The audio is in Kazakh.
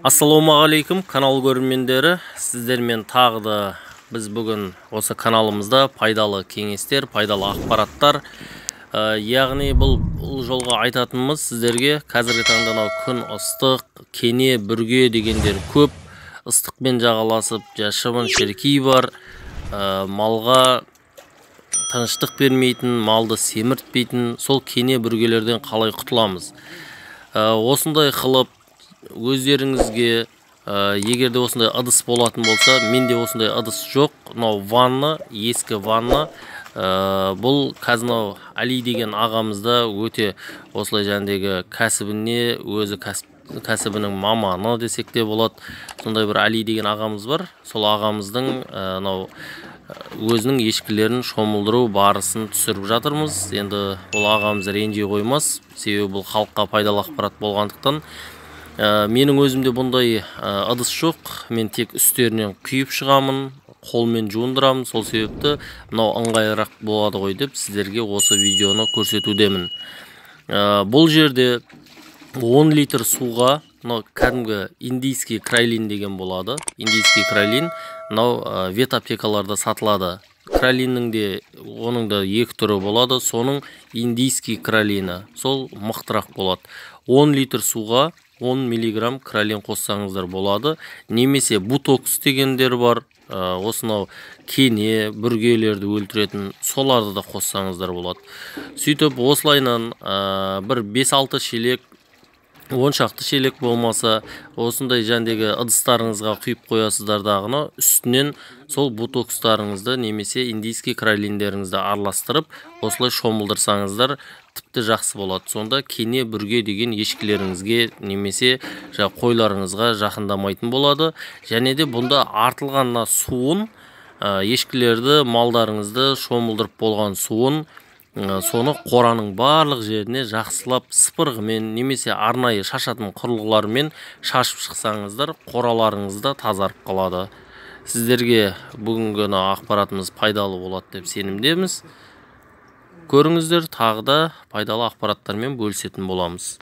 Ассалаумағалейкум канал көрермендері, сіздермен тағы да біз бүгін осы каналымызда пайдалы кеңестер, пайдалы ақпараттар, яғни бұл жолға айтатынымыз сіздерге қазіргі таңда күн ыстық, кене, бүрге дегендер көп, ыстықпен жағаласып, шыбын шіркей бар, малға тыныштық бермейтін, малды семіртпейтін, сол кене бүргелерден қалай құтыламыз? Осындай қылып өздеріңізге, егерде осындай ыдыс болатын болса, менде осындай ыдыс жоқ, мынау ванна, ескі ванна. Бұл қазір Али деген ағамызда өте осылай жәндегі кәсібіне, өзі кәсібінің маманы десек те болады. Сондай бір Али деген ағамыз бар. Сол ағамыздың өзінің ешкілерін шомылдыру барысын түсіріп жатырмыз. Енді бұл ағамыз ренжи қоймас, себебі бұл халыққа пайдалы ақпарат болғандықтан. Менің өзімде бұндай ыдыс жоқ, мен тек үстерінен күйіп шығамын, қолмен жуындырамын, сол себепті мынау ыңғайырақ болады ғой деп сіздерге осы видеоны көрсетудемін. Бұл жерде 10 литр суға кәдімгі индийский крайлин деген болады. Индийский крайлин мынау ветаптекаларда сатылады. Крайлиннің де оның да екі түрі болады. Соның индийский крайлины, сол мықтырақ болады. 10 литр суға 10 миллиграмм крайлин қоссаңыздар болады. Немесе бутокс дегендер бар. Осынау кене, бүргелерді өлтіретін, соларды да қоссаңыздар болады. Сөйтіп осылайынан бір 5-6 шелек, 10 шақты шелек болмаса, осындай жәндегі ыдыстарыңызға құйып қоясыздар дағыны, үстінен сол бутокстарыңызды немесе индийский крайлиндеріңізді араластырып, осылай шомылдырсаңыздар тіпті жақсы болады. Сонда кене, бүрге деген ешкілеріңізге немесе қойларыңызға жақындамайтын болады. Және де бұнда артылған суын, ешкілерді, малдарыңызды шомылдырып болған суын, соны қораның барлық жеріне жақсылап сыпырғымен немесе арнайы шашатын құрылғылармен шашып шықсаңыздар, қораларыңызда тазарып қалады. Сіздерге бүгінгі ақпаратымыз пайдалы болады деп сенімдеміз. Көріңіздер, тағы да пайдалы ақпараттармен бөлісетін боламыз.